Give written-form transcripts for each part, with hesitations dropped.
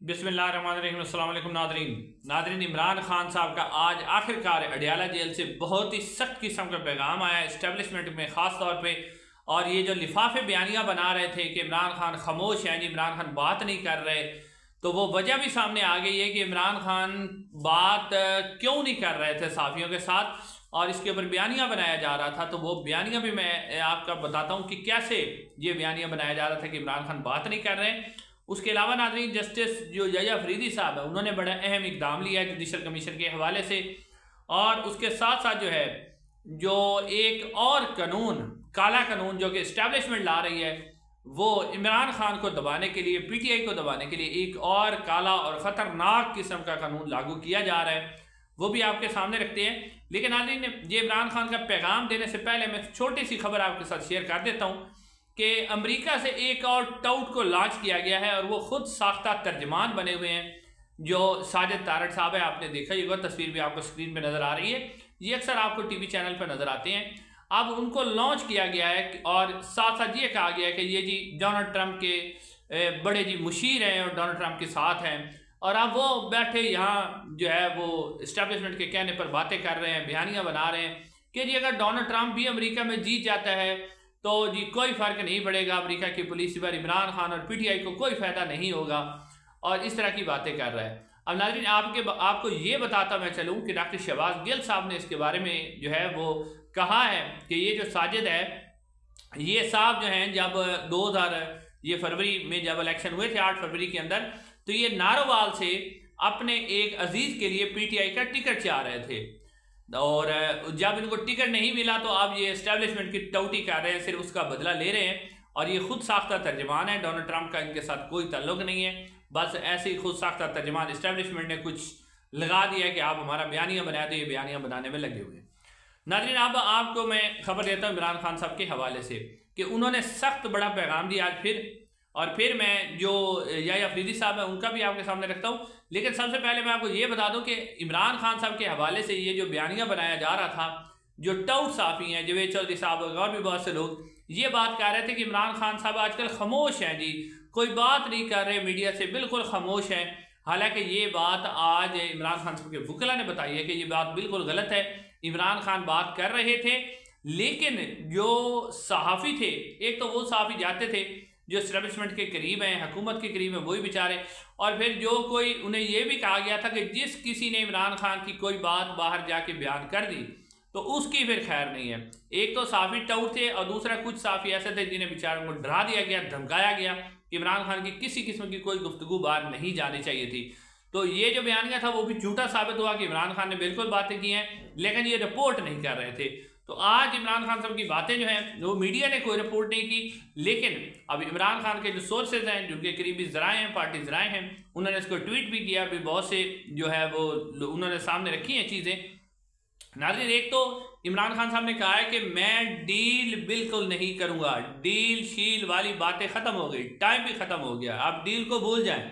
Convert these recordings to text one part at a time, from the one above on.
बिस्मिल्लाहिर्रहमानिर्रहीम। अस्सलाम वालेकुम नादरीन, इमरान खान साहब का आज आखिरकार अडियाला जेल से बहुत ही सख्त किस्म का पैगाम आया इस्टेब्लिशमेंट में ख़ास तौर पे। और ये जो लिफाफे बयानियाँ बना रहे थे कि इमरान खान खामोश हैं, इमरान खान बात नहीं कर रहे, तो वो वजह भी सामने आ गई है कि इमरान खान बात क्यों नहीं कर रहे थे सहाफ़ियों के साथ, और इसके ऊपर बयानियाँ बनाया जा रहा था। तो वो बयानियाँ भी मैं आपका बताता हूँ कि कैसे ये बयानियाँ बनाया जा रहा था कि इमरान खान बात नहीं कर रहे। उसके अलावा नाज़रीन, जस्टिस जो यहया अफरीदी साहब है, उन्होंने बड़ा अहम इकदाम लिया है जुडिशल कमीशन के हवाले से। और उसके साथ साथ जो है जो एक और कानून, काला कानून जो कि इस्टेब्लिशमेंट ला रही है, वो इमरान खान को दबाने के लिए, पीटीआई को दबाने के लिए एक और काला और ख़तरनाक किस्म का कानून लागू किया जा रहा है, वो भी आपके सामने रखते हैं। लेकिन नाज़रीन, ये इमरान खान का पैगाम देने से पहले मैं छोटी सी खबर आपके साथ शेयर कर देता हूँ कि अमेरिका से एक और टाउट को लॉन्च किया गया है और वो खुद साख्ता तर्जमान बने हुए हैं, जो साजिद तारड़ साहब है। आपने देखा ये तस्वीर भी आपको स्क्रीन पे नज़र आ रही है, ये अक्सर आपको टीवी चैनल पर नज़र आते हैं। अब उनको लॉन्च किया गया है और साथ साथ ये कहा गया है कि ये जी डोनाल्ड ट्रंप के बड़े जी मुशीर हैं और डोनाल्ड ट्रंप के साथ हैं, और अब वो बैठे यहाँ जो है वो इस्टेब्लिशमेंट के कहने पर बातें कर रहे हैं, बयानियाँ बना रहे हैं कि जी अगर डोनाल्ड ट्रंप भी अमेरिका में जीत जाता है तो जी कोई फ़र्क नहीं पड़ेगा, अमेरिका की पुलिस पर इमरान खान और पीटीआई को कोई फ़ायदा नहीं होगा, और इस तरह की बातें कर रहा है। अब नाज़रीन, आपको ये बताता मैं चलूँ कि डॉक्टर शहबाज गिल साहब ने इसके बारे में जो है वो कहा है कि ये जो साजिद है, ये साहब जो हैं जब 2000 फरवरी में जब इलेक्शन हुए थे 8 फरवरी के अंदर, तो ये नारोवाल से अपने एक अजीज़ के लिए पीटीआई का टिकट चाह रहे थे, और जब इनको टिकट नहीं मिला तो अब ये एस्टेब्लिशमेंट की टौटी कर रहे हैं, सिर्फ उसका बदला ले रहे हैं। और ये खुद साख्ता तर्जमान है, डोनाल्ड ट्रंप का इनके साथ कोई ताल्लुक नहीं है, बस ऐसे ही खुद साख्ता तर्जमान इस्टेब्लिशमेंट ने कुछ लगा दिया है कि आप हमारा बयानियाँ बनाए, तो ये बयानियाँ बनाने में लगे हुए हैं। नाज़रीन, अब आपको मैं खबर देता हूँ इमरान खान साहब के हवाले से कि उन्होंने सख्त बड़ा पैगाम दिया आज फिर, और फिर मैं जो यहया अफरीदी साहब है उनका भी आपके सामने रखता हूँ। लेकिन सबसे पहले मैं आपको ये बता दूं कि इमरान खान साहब के हवाले से ये जो बयानियाँ बनाया जा रहा था, जो टाउट साफ़ी हैं जवेद चौधरी साहब और भी बहुत से लोग ये बात कह रहे थे कि इमरान खान साहब आजकल खामोश हैं, जी कोई बात नहीं कर रहे, मीडिया से बिल्कुल खामोश हैं। हालांकि ये बात आज इमरान खान साहब के वकील ने बताई है कि ये बात बिल्कुल गलत है। इमरान खान बात कर रहे थे, लेकिन जो सहाफ़ी थे, एक तो वो सहाफ़ी जाते थे जो एस्टेब्लिशमेंट के करीब हैं, हुकूमत के करीब हैं, वही बेचारे, और फिर जो कोई, उन्हें यह भी कहा गया था कि जिस किसी ने इमरान खान की कोई बात बाहर जाके बयान कर दी तो उसकी फिर खैर नहीं है। एक तो साफ़ी टाउट थे और दूसरा कुछ साफ़ी ऐसे थे जिन्हें बेचारों को डरा दिया गया, धमकाया गया कि इमरान खान की किसी किस्म की कोई गुफ्तगू बाहर नहीं जानी चाहिए थी। तो ये जो बयानिया था वो भी झूठा साबित हुआ कि इमरान खान ने बिल्कुल बातें की हैं, लेकिन ये रिपोर्ट नहीं कर रहे थे। तो आज इमरान खान साहब की बातें जो हैं वो मीडिया ने कोई रिपोर्ट नहीं की, लेकिन अब इमरान खान के जो सोर्सेज हैं, जिनके करीबी ज़राए हैं, पार्टी ज़राए हैं, उन्होंने इसको ट्वीट भी किया, भी बहुत से जो है वो उन्होंने सामने रखी हैं चीज़ें। नाज़रीन, एक तो इमरान खान साहब ने कहा है कि मैं डील बिल्कुल नहीं करूँगा, डील शील वाली बातें ख़त्म हो गई, टाइम भी ख़त्म हो गया, आप डील को भूल जाएँ।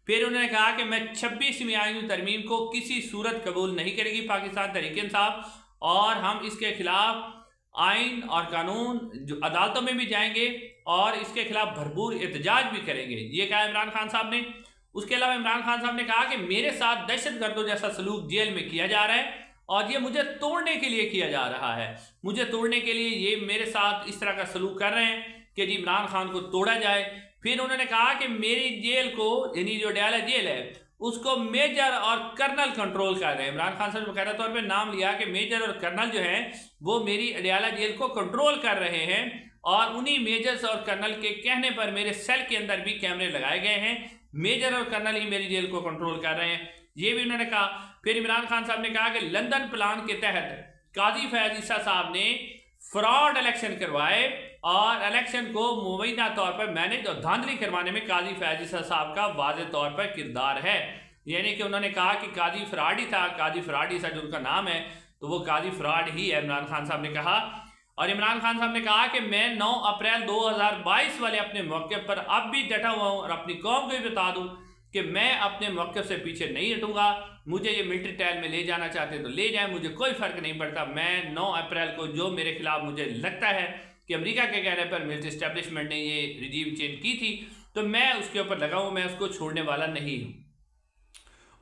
फिर उन्होंने कहा कि मैं 26वीं आईन तरमीम को किसी सूरत कबूल नहीं करेगी पाकिस्तान तहरीक-ए-इंसाफ, और हम इसके खिलाफ आइन और कानून जो अदालतों में भी जाएंगे और इसके खिलाफ भरपूर एहतजाज भी करेंगे, ये कहा इमरान खान साहब ने। उसके अलावा इमरान खान साहब ने कहा कि मेरे साथ दहशतगर्दों जैसा सलूक जेल में किया जा रहा है और ये मुझे तोड़ने के लिए किया जा रहा है, मुझे तोड़ने के लिए ये मेरे साथ इस तरह का सलूक कर रहे हैं कि जी इमरान खान को तोड़ा जाए। फिर उन्होंने कहा कि मेरी जेल को, यानी जो अडियाला जेल है, उसको मेजर और कर्नल कंट्रोल कर रहे हैं। इमरान खान साहब ने बाकायदा तौर पे नाम लिया कि मेजर और कर्नल जो हैं वो मेरी अडियाला जेल को कंट्रोल कर रहे हैं, और उन्हीं मेजर्स और कर्नल के कहने पर मेरे सेल के अंदर भी कैमरे लगाए गए हैं, मेजर और कर्नल ही मेरी जेल को कंट्रोल कर रहे हैं, ये भी उन्होंने कहा। फिर इमरान खान साहब ने कहा कि लंदन प्लान के तहत काजी फैज ईसा साहब ने फ्रॉड इलेक्शन करवाए और इलेक्शन को मुबैना तौर पर मैनेज और धांधली करवाने में काजी फैज ईसा साहब का वाज़ेह तौर पर किरदार है। यानी कि उन्होंने कहा कि काजी फ्रॉड ही था, काजी फ्रॉड ईसा जो उनका नाम है, तो वो काजी फ्रॉड ही है, इमरान खान साहब ने कहा। और इमरान खान साहब ने कहा कि मैं 9 अप्रैल 2022 वाले अपने मौके पर अब भी डटा हुआ हूँ और अपनी कौम को भी बता दूँ कि मैं अपने मौक़िफ़ से पीछे नहीं हटूंगा। मुझे ये मिलिट्री ट्रायल में ले जाना चाहते तो ले जाएं, मुझे कोई फ़र्क नहीं पड़ता। मैं 9 अप्रैल को जो मेरे खिलाफ मुझे लगता है कि अमेरिका के कहने पर मिलिट्री इस्टेब्लिशमेंट ने ये रिजीम चेंज की थी, तो मैं उसके ऊपर लगा हूँ, मैं उसको छोड़ने वाला नहीं हूँ।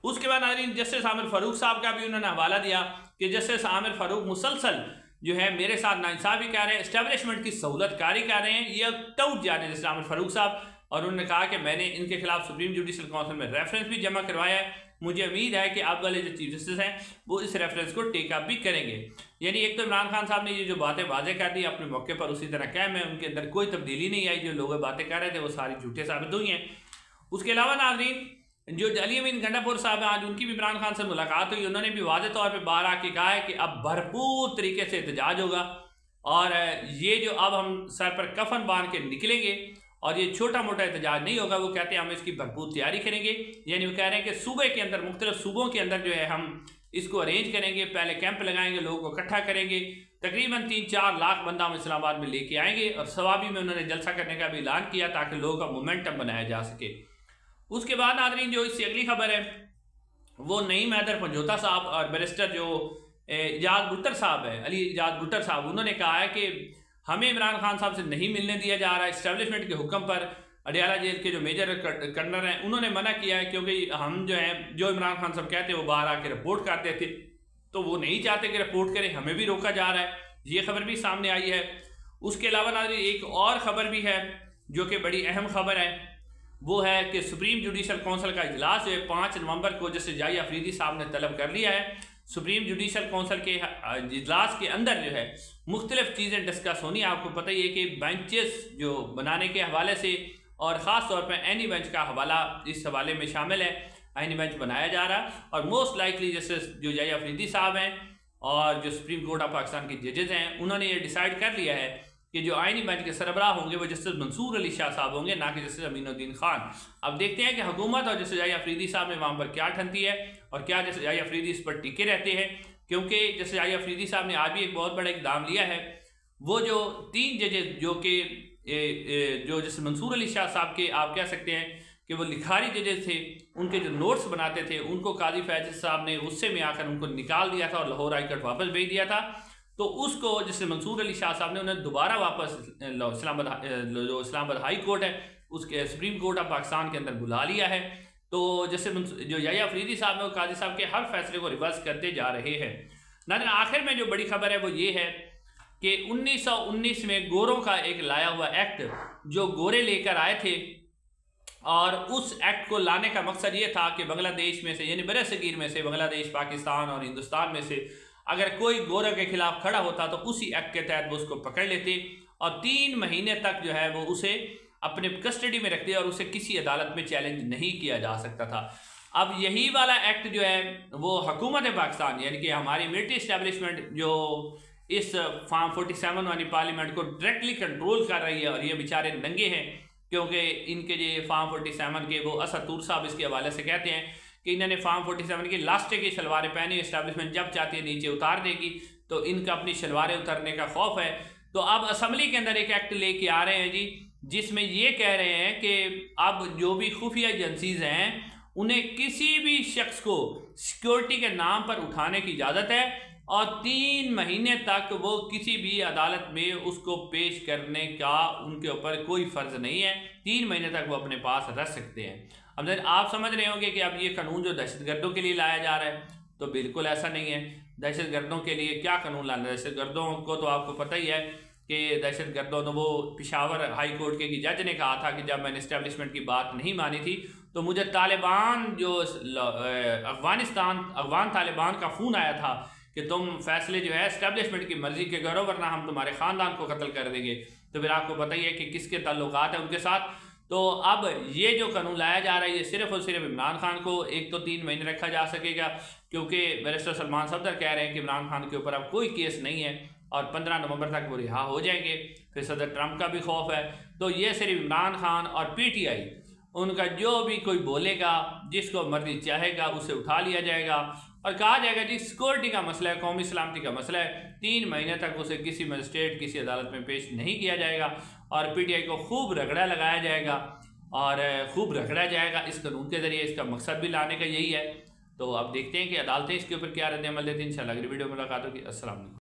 उसके बाद नाज़रीन जस्टिस आमिर फारूक साहब का भी उन्होंने हवाला दिया कि जस्टिस आमिर फारूक मुसलसल जो है मेरे साथ नाइंसाफ़ी कर रहे हैं, इस्टेब्लिशमेंट की सहूलत कारी कर रहे हैं, ये टूट जा रहे हैं जस्टिस आमिर फारूक साहब। और उन्होंने कहा कि मैंने इनके खिलाफ सुप्रीम जुडिशल काउंसिल में रेफरेंस भी जमा करवाया है, मुझे उम्मीद है कि अब वाले जो चीफ जस्टिस हैं वो इस रेफरेंस को टेक अप भी करेंगे। यानी एक तो इमरान खान साहब ने ये जो बातें वाजे कर दी अपने मौके पर, उसी तरह कायम है, उनके अंदर कोई तब्दीली नहीं आई, जो लोग बातें कर रहे थे वो सारी झूठे साबित हुई हैं। उसके अलावा नाज़रीन जो अली अमीन गंडापुर साहब हैं, आज उनकी भी इमरान खान से मुलाकात हुई, उन्होंने भी वाज़े तौर पर बाहर आके कहा है कि अब भरपूर तरीके से एहतजाज होगा और ये जो अब हम सर पर कफन बांध के निकलेंगे और ये छोटा मोटा एहतजाज नहीं होगा, वो कहते हैं हम इसकी भरपूर तैयारी करेंगे। यानी वो कह रहे हैं कि सूबे के अंदर मुख्तलिफ सूबों के अंदर जो है हम इसको अरेंज करेंगे, पहले कैंप लगाएंगे, लोगों को इकट्ठा करेंगे, तकरीबन 3-4 लाख बंदा हम इस्लामाबाद में लेके आएंगे और सवाबी में उन्होंने जलसा करने का भी ऐलान किया ताकि लोगों का मोमेंटम बनाया जा सके। उसके बाद नाज़रीन जो इससे अगली खबर है वो नईम हैदर पंजोता साहब और बैरिस्टर जो इजाज भुट्टर साहब है, अली इजाज भुट्टर साहब, उन्होंने कहा है कि हमें इमरान खान साहब से नहीं मिलने दिया जा रहा है। इस्टेब्लिशमेंट के हुक्म पर अडियाला जेल के जो मेजर कर्नल हैं उन्होंने मना किया है, क्योंकि हम जो है जो इमरान खान साहब कहते हैं वो बाहर आके रिपोर्ट करते थे, तो वो नहीं चाहते कि रिपोर्ट करें, हमें भी रोका जा रहा है। ये खबर भी सामने आई है। उसके अलावा नाज़रीन एक और ख़बर भी है जो कि बड़ी अहम खबर है, वो है कि सुप्रीम जुडिशल काउंसिल का इजलास जो है 5 नवंबर को जस्टिस जाही अफरीदी साहब ने तलब कर लिया है। सुप्रीम जुडिशल काउंसिल के इजलास के अंदर जो है मुख्तलिफ चीज़ें डिस्कस होनी। आपको पता ही है कि बेंचेस जो बनाने के हवाले से और ख़ास तौर पर एनी बेंच का हवाला इस हवाले में शामिल है, एनी बेंच बनाया जा रहा है और मोस्ट लाइकली जस्टिस जो जाही अफरीदी साहब हैं और जो सुप्रीम कोर्ट ऑफ पाकिस्तान के जजेज़ हैं उन्होंने ये डिसाइड कर लिया है कि जो आइनी बेंच के सरबराह होंगे वो जस्टिस मंसूर अली शाह साहब होंगे, ना कि जस्टिस अमीनुद्दीन खान। अब देखते हैं कि हुकूमत और जस्टिस जाही अफरीदी साहब में वहाँ पर क्या ठनती है और क्या जस्टिस जाही अफरीदी इस पर टिके रहते हैं, क्योंकि जस्टिस जाही अफरीदी साहब ने आज भी एक बहुत बड़ा इकदाम लिया है। वो जो 3 जजेज जो कि जो जस्टिस मंसूर अली शाह साहब के आप कह सकते हैं कि वो लिखारी जजेस थे, उनके जो नोट्स बनाते थे उनको काजी फैज़ साहब ने गुस्से में आकर उनको निकाल दिया था और लाहौर हाई कोर्ट वापस भेज दिया था। तो उसको जैसे मंसूर अली शाह साहब ने उन्हें दोबारा वापस जो इस्लामाबाद हाई कोर्ट है उसके सुप्रीम कोर्ट ऑफ पाकिस्तान के अंदर बुला लिया है। तो जैसे जो जाही अफरीदी साहब है वो काजी साहब के हर फैसले को रिवर्स करते जा रहे हैं। नाज़रीन आखिर में जो बड़ी खबर है वो ये है कि 1919 में गोरों का एक लाया हुआ एक्ट जो गोरे लेकर आए थे और उस एक्ट को लाने का मकसद ये था कि बांग्लादेश में से यानी बरे सगीर में से बांग्लादेश, पाकिस्तान और हिंदुस्तान में से अगर कोई गोरा के खिलाफ खड़ा होता तो उसी एक्ट के तहत वो उसको पकड़ लेते और 3 महीने तक जो है वो उसे अपने कस्टडी में रखते और उसे किसी अदालत में चैलेंज नहीं किया जा सकता था। अब यही वाला एक्ट जो है वो हुकूमत पाकिस्तान यानी कि हमारी मिलिट्री इस्टेब्लिशमेंट जो इस फार्म 47 वाली पार्लियामेंट को डायरेक्टली कंट्रोल कर रही है और ये बेचारे नंगे हैं, क्योंकि इनके जो फार्म 47 के वो असद तूर साहब इसके हवाले से कहते हैं कि इन्होंने फार्म 47 की लास्टे की शलवारें पहनी, इस्टेब्लिशमेंट जब चाहती है नीचे उतार देगी, तो इनका अपनी शलवारें उतारने का खौफ है। तो अब असम्बली के अंदर एक एक्ट लेके आ रहे हैं जी, जिसमें ये कह रहे हैं कि अब जो भी खुफिया एजेंसीज हैं उन्हें किसी भी शख्स को सिक्योरिटी के नाम पर उठाने की इजाज़त है और 3 महीने तक वो किसी भी अदालत में उसको पेश करने का उनके ऊपर कोई फ़र्ज नहीं है। 3 महीने तक वो अपने पास रख सकते हैं। अब आप समझ रहे होंगे कि अब ये कानून जो दहशतगर्दों के लिए लाया जा रहा है, तो बिल्कुल ऐसा नहीं है। दहशतगर्दों के लिए क्या कानून लाना है? दहशतगर्दों को तो आपको पता ही है कि दहशतगर्दों ने वो पेशावर हाई कोर्ट के जज ने कहा था कि जब मैंने इस्टेब्लिशमेंट की बात नहीं मानी थी तो मुझे तालिबान जो अफगान तालिबान का फ़ोन आया था कि तुम फैसले जो है इस्टेब्लिशमेंट की मर्जी के करो वरना हम तुम्हारे ख़ानदान को कत्ल कर देंगे। तो फिर आपको पता ही है कि किसके ताल्लुकात हैं उनके साथ। तो अब ये जो कानून लाया जा रहा है ये सिर्फ और सिर्फ इमरान खान को एक तो 3 महीने रखा जा सकेगा, क्योंकि बैरिस्टर सलमान सफदर कह रहे हैं कि इमरान खान के ऊपर अब कोई केस नहीं है और 15 नवंबर तक वो रिहा हो जाएंगे। फिर सदर ट्रंप का भी खौफ है। तो ये सिर्फ इमरान खान और PTI उनका जो भी कोई बोलेगा, जिसको मर्जी चाहेगा उसे उठा लिया जाएगा और कहा जाएगा जी सिक्योरिटी का मसला है, कौमी सलामती का मसला है, 3 महीने तक उसे किसी मजिस्ट्रेट किसी अदालत में पेश नहीं किया जाएगा और PTI को खूब रगड़ा लगाया जाएगा और खूब रगड़ा जाएगा इस कानून के ज़रिए। इसका मकसद भी लाने का यही है। तो अब देखते हैं कि अदालतें इसके ऊपर क्या रद्द अमल देती हैं। इंशाल्लाह अगली वीडियो में मुलाकात होगी। अस्सलाम वालेकुम।